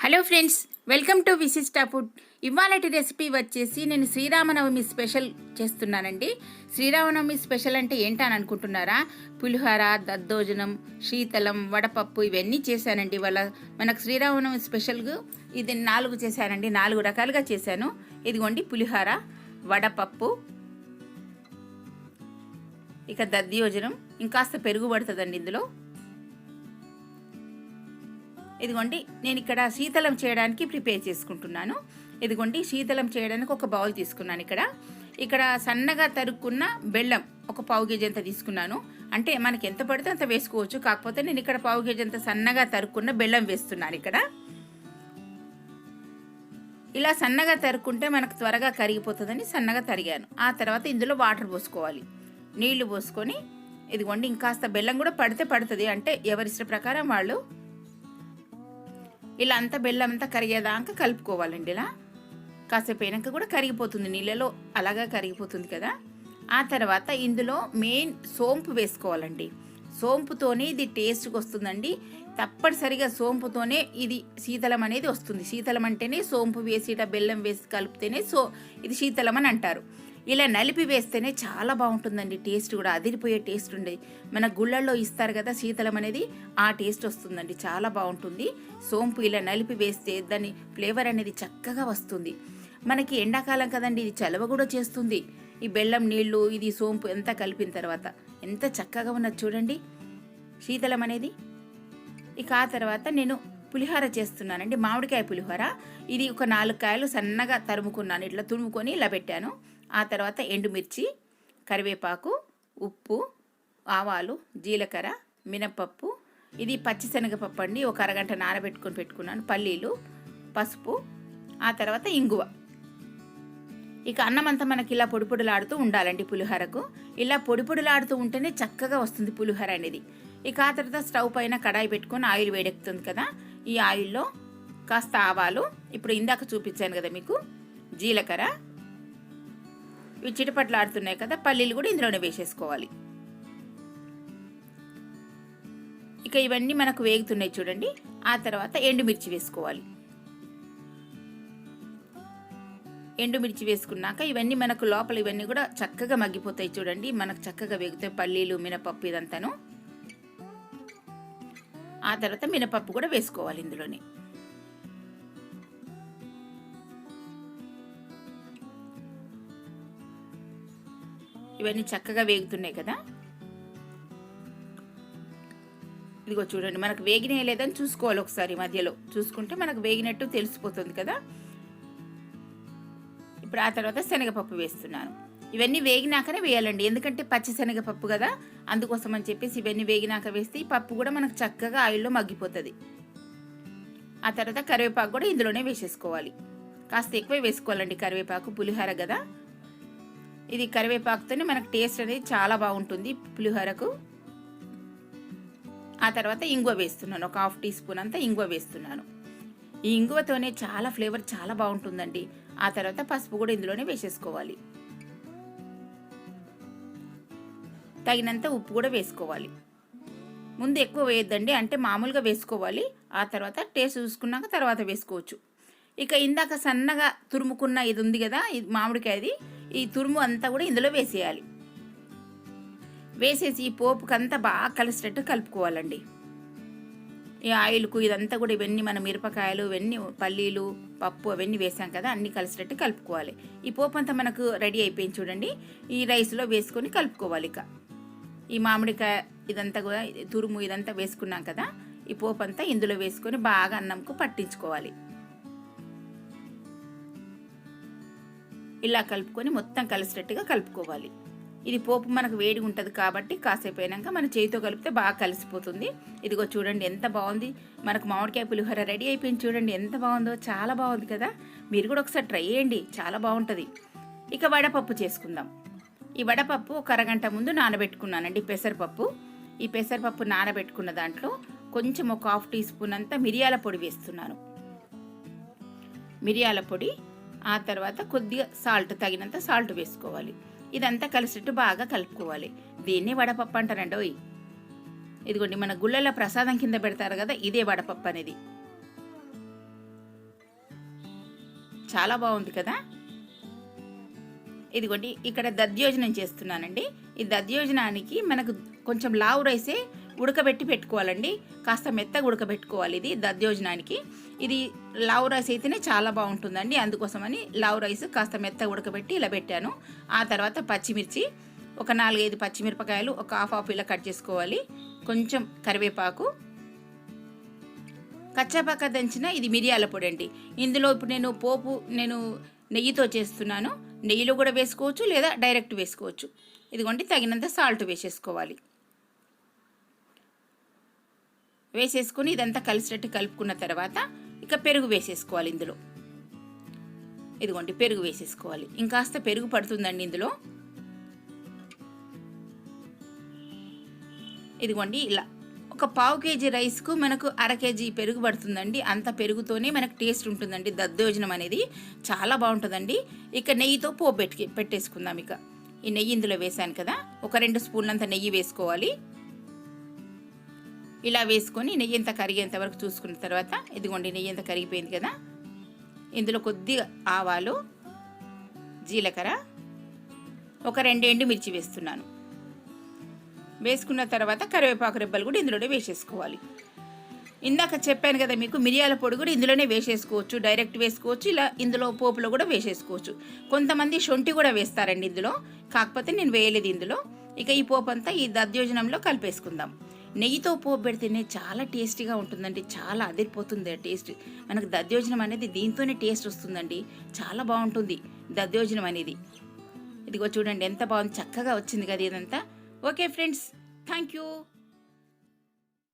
Hello friends, welcome to విశిష్ట food. ఇవాళటి recipe వచ్చేసి నేను శ్రీరామనవమి స్పెషల్ చేస్తున్నానండి. శ్రీరామనవమి స్పెషల్ అంటే ఏంటని అనుకుంటున్నారా? పులిహోర, దద్దోజనం, శీతలం, వడపప్పు ఇవన్నీ చేశానండి. ఇవాళ మనకు శ్రీరామనవమి స్పెషల్గా ఇది 4 చేశానండి. 4 రకాలుగా చేశాను. ఇదిగోండి పులిహోర, వడపప్పు, ఇక దద్దోజనం, ఇంకాస్త పెరుగు పడుతుందండి ఇందులో. ఇదిగోండి నేను ఇక్కడ శీతలం చేయడానికి ప్రిపేర్ చేసుకుంటున్నాను. ఇదిగోండి శీతలం చేయడానికి ఒక బౌల్ తీసుకున్నాను. ఇక్కడ సన్నగా తరుక్కున్న బెల్లం ఒక పావు కేజీ అంత తీసుకున్నాను. అంటే మనకి ఎంత పడితే అంత వేసుకోవచ్చు. కాకపోతే నేను ఇక్కడ పావు కేజీ అంత సన్నగా తరుక్కున్న బెల్లం వేస్తున్నాను. ఇలా సన్నగా తరుక్కుంటే మనకు త్వరగా కరిగిపోతుందని సన్నగా తరిగాను. ఆ తర్వాత ఇందులో వాటర్ పోసుకోవాలి. నీళ్లు పోసుకొని ఇదిగోండి ఇంకాస్త బెల్లం కూడా పడితే పడుతుంది, అంటే ఎవరిష్ట ప్రకారం వాళ్ళు. ఇలా అంతా బెల్లం అంతా కరిగేదాకా కలుపుకోవాలండి. ఇలా కాసేపు అయినాక కూడా కరిగిపోతుంది, నీళ్ళలో అలాగా కరిగిపోతుంది కదా. ఆ తర్వాత ఇందులో మెయిన్ సోంపు వేసుకోవాలండి. సోంపుతోనే ఇది టేస్ట్గా వస్తుందండి. తప్పనిసరిగా సోంపుతోనే ఇది శీతలం అనేది వస్తుంది. శీతలం అంటేనే సోంపు వేసి బెల్లం వేసి కలిపితేనే ఇది శీతలం అని అంటారు. ఇలా నలిపి వేస్తేనే చాలా బాగుంటుందండి. టేస్ట్ కూడా అదిరిపోయే టేస్ట్ ఉండే. మన గుళ్ళల్లో ఇస్తారు కదా శీతలం అనేది, ఆ టేస్ట్ వస్తుందండి, చాలా బాగుంటుంది. సోంపు ఇలా నలిపి వేస్తే దాని ఫ్లేవర్ అనేది చక్కగా వస్తుంది. మనకి ఎండాకాలం కదండి, ఇది చలవ కూడా చేస్తుంది. ఈ బెల్లం నీళ్లు ఇది సోంపు ఎంత కలిపిన తర్వాత ఎంత చక్కగా ఉన్నది చూడండి శీతలం అనేది. ఇక ఆ తర్వాత నేను పులిహోర చేస్తున్నానండి. మామిడికాయ పులిహోర. ఇది ఒక 4 కాయలు సన్నగా తరుముకున్నాను. ఇట్లా తురుముకొని ఇలా పెట్టాను. ఆ తర్వాత ఎండుమిర్చి, కరివేపాకు, ఉప్పు, ఆవాలు, జీలకర్ర, మినపప్పు, ఇది పచ్చిశనగపప్పు అండి, ఒక అరగంట పెట్టుకున్నాను, పల్లీలు, పసుపు, ఆ తర్వాత ఇంగువ. ఇక అన్నం అంతా మనకి ఇలా పొడిలాడుతూ ఉండాలండి పులిహోరకు. ఇలా పొడిలాడుతూ ఉంటేనే చక్కగా వస్తుంది పులిహోర అనేది. ఇక ఆ తర్వాత స్టవ్ పైన కడాయి పెట్టుకొని ఆయిల్ వేడెక్కుతుంది కదా. ఈ ఆయిల్లో కాస్త ఆవాలు, ఇప్పుడు ఇందాక చూపించాను కదా మీకు, జీలకర్ర, ఇవి చిటపట్లాడుతున్నాయి కదా, పల్లీలు కూడా ఇందులోనే వేసేసుకోవాలి. ఇక ఇవన్నీ మనకు వేగుతున్నాయి చూడండి. ఆ తర్వాత ఎండుమిర్చి వేసుకోవాలి. ఎండుమిర్చి వేసుకున్నాక ఇవన్నీ మనకు లోపల ఇవన్నీ కూడా చక్కగా మగ్గిపోతాయి చూడండి. మనకు చక్కగా వేగుతాయి పల్లీలు, మినపప్పు ఇదంతాను. ఆ తర్వాత మినపప్పు కూడా వేసుకోవాలి ఇందులోనే. ఇవన్నీ చక్కగా వేగుతున్నాయి కదా. ఇదిగో చూడండి మనకు వేగినాయి లేదని చూసుకోవాలి ఒకసారి, మధ్యలో చూసుకుంటే మనకు వేగినట్టు తెలిసిపోతుంది కదా. ఇప్పుడు ఆ తర్వాత శనగపప్పు వేస్తున్నాను. ఇవన్నీ వేగినాకనే వేయాలండి, ఎందుకంటే పచ్చి శనగపప్పు కదా, అందుకోసం అని చెప్పేసి ఇవన్నీ వేగినాక వేస్తే ఈ పప్పు కూడా మనకు చక్కగా ఆయిల్లో మగ్గిపోతుంది. ఆ తర్వాత కరివేపాకు కూడా ఇందులోనే వేసేసుకోవాలి. కాస్త ఎక్కువ వేసుకోవాలండి కరివేపాకు, పులిహోర కదా. ఇది కరివేపాకుతోనే మనకు టేస్ట్ అనేది చాలా బాగుంటుంది పులిహోరకు. ఆ తర్వాత ఇంగువ వేస్తున్నాను, ఒక 1/2 టీ స్పూన్ అంతా ఇంగువ వేస్తున్నాను. ఈ ఇంగువతోనే చాలా ఫ్లేవర్ చాలా బాగుంటుందండి. ఆ తర్వాత పసుపు కూడా ఇందులోనే వేసేసుకోవాలి. తగినంత ఉప్పు కూడా వేసుకోవాలి. ముందు ఎక్కువ వేయద్దండి, అంటే మామూలుగా వేసుకోవాలి. ఆ తర్వాత టేస్ట్ చూసుకున్నాక తర్వాత వేసుకోవచ్చు. ఇక ఇందాక సన్నగా తురుముకున్న ఇది ఉంది కదా, ఇది మామిడికాయది, ఈ తురుము అంతా కూడా ఇందులో వేసేయాలి. వేసేసి ఈ పోపుకంతా బాగా కలిసేటట్టు కలుపుకోవాలండి. ఈ ఆయిల్కు ఇదంతా కూడా ఇవన్నీ మన మిరపకాయలు ఇవన్నీ పల్లీలు పప్పు అవన్నీ వేసాం కదా, అన్నీ కలిసేటట్టు కలుపుకోవాలి. ఈ పోపు అంతా మనకు రెడీ అయిపోయింది చూడండి. ఈ రైస్లో వేసుకొని కలుపుకోవాలి. ఇక ఈ మామిడికాయ ఇదంతా కూడా తురుము ఇదంతా వేసుకున్నాం కదా, ఈ పోపు అంతా ఇందులో వేసుకొని బాగా అన్నంకు పట్టించుకోవాలి. ఇలా కలుపుకొని మొత్తం కలిసేటట్టుగా కలుపుకోవాలి. ఇది పోపు మనకు వేడిగా ఉంటుంది కాబట్టి కాసేపు అయినాక మన చేతితో కలిపితే బాగా కలిసిపోతుంది. ఇదిగో చూడండి ఎంత బాగుంది, మనకు మామిడికాయ పులిహోర రెడీ అయిపోయింది చూడండి, ఎంత బాగుందో, చాలా బాగుంది కదా. మీరు కూడా ఒకసారి ట్రై చేయండి, చాలా బాగుంటుంది. ఇక వడపప్పు చేసుకుందాం. ఈ వడపప్పు ఒక అరగంట ముందు నానబెట్టుకున్నానండి, పెసరపప్పు. ఈ పెసరపప్పు నానబెట్టుకున్న దాంట్లో కొంచెం ఒక 1/2 టీ స్పూన్ అంతా మిరియాల పొడి వేస్తున్నాను. మిరియాల పొడి, ఆ తర్వాత కొద్దిగా సాల్ట్, తగినంత సాల్ట్ వేసుకోవాలి. ఇదంతా కలిసిట్టు బాగా కలుపుకోవాలి. దీన్ని వడపప్పు అంటారండి. ఇదిగోండి మన గుళ్ళల్లో ప్రసాదం కింద పెడతారు కదా, ఇదే వడపప్పు అనేది. చాలా బాగుంది కదా. ఇదిగోండి ఇక్కడ దద్దోజనం చేస్తున్నానండి. ఈ దద్దోజనానికి మనకు కొంచెం లావు రైసే ఉడకబెట్టి పెట్టుకోవాలండి. కాస్త మెత్తగా ఉడకబెట్టుకోవాలి ఇది దద్దోజనానికి. ఇది లావు రైస్ అయితేనే చాలా బాగుంటుందండి. అందుకోసమని లావు రైస్ కాస్త మెత్తగా ఉడకబెట్టి ఇలా పెట్టాను. ఆ తర్వాత పచ్చిమిర్చి ఒక 4-5 పచ్చిమిరపకాయలు ఒక హాఫ్ ఇలా కట్ చేసుకోవాలి. కొంచెం కరివేపాకు, కచ్చాపక్క దంచిన ఇది మిరియాల పొడి అండి. ఇందులో ఇప్పుడు నేను పోపు నెయ్యితో చేస్తున్నాను. నెయ్యిలో కూడా వేసుకోవచ్చు లేదా డైరెక్ట్ వేసుకోవచ్చు. ఇదిగోండి తగినంత సాల్ట్ వేసేసుకోవాలి. వేసేసుకొని ఇదంతా కలిసినట్టు కలుపుకున్న తర్వాత ఇక పెరుగు వేసేసుకోవాలి ఇందులో. ఇదిగోండి పెరుగు వేసేసుకోవాలి. ఇంకాస్త పెరుగు పడుతుందండి ఇందులో. ఇదిగోండి ఇలా ఒక 1/2 కేజీ రైస్కు మనకు 1/2 కేజీ పెరుగు పడుతుందండి. అంత పెరుగుతోనే మనకు టేస్ట్ ఉంటుందండి. దద్దోజనం అనేది చాలా బాగుంటుందండి. ఇక నెయ్యితో పోపు పెట్టేసుకుందాం. ఇక ఈ నెయ్యి ఇందులో వేసాను కదా, ఒక 2 స్పూన్లంత నెయ్యి వేసుకోవాలి. ఇలా వేసుకొని నెయ్యి ఎంత కరిగేంత వరకు చూసుకున్న తర్వాత ఇదిగోండి నెయ్యి ఎంత కరిగిపోయింది కదా, ఇందులో కొద్దిగా ఆవాలు, జీలకర్ర, ఒక 2 ఎండుమిర్చి వేస్తున్నాను. వేసుకున్న తర్వాత కరివేపాకు రెబ్బలు కూడా ఇందులోనే వేసేసుకోవాలి. ఇందాక చెప్పాను కదా మీకు, మిరియాల పొడి కూడా ఇందులోనే వేసేసుకోవచ్చు, డైరెక్ట్ వేసుకోవచ్చు, ఇలా ఇందులో పోపులో కూడా వేసేసుకోవచ్చు. కొంతమంది శొంఠి కూడా వేస్తారండి ఇందులో, కాకపోతే నేను వేయలేదు ఇందులో. ఇక ఈ పోపు అంతా ఈ దద్దోజనంలో కలిపేసుకుందాం. నెయ్యితో పోపు పెడితేనే చాలా టేస్టీగా ఉంటుందండి. చాలా అదిరిపోతుంది టేస్ట్. మనకు దద్దోజనం అనేది దీంతోనే టేస్ట్ వస్తుందండి. చాలా బాగుంటుంది దద్దోజనం అనేది. ఇదిగో చూడండి ఎంత బాగుంది, చక్కగా వచ్చింది కదా ఇదంతా. Okay friends, thank you.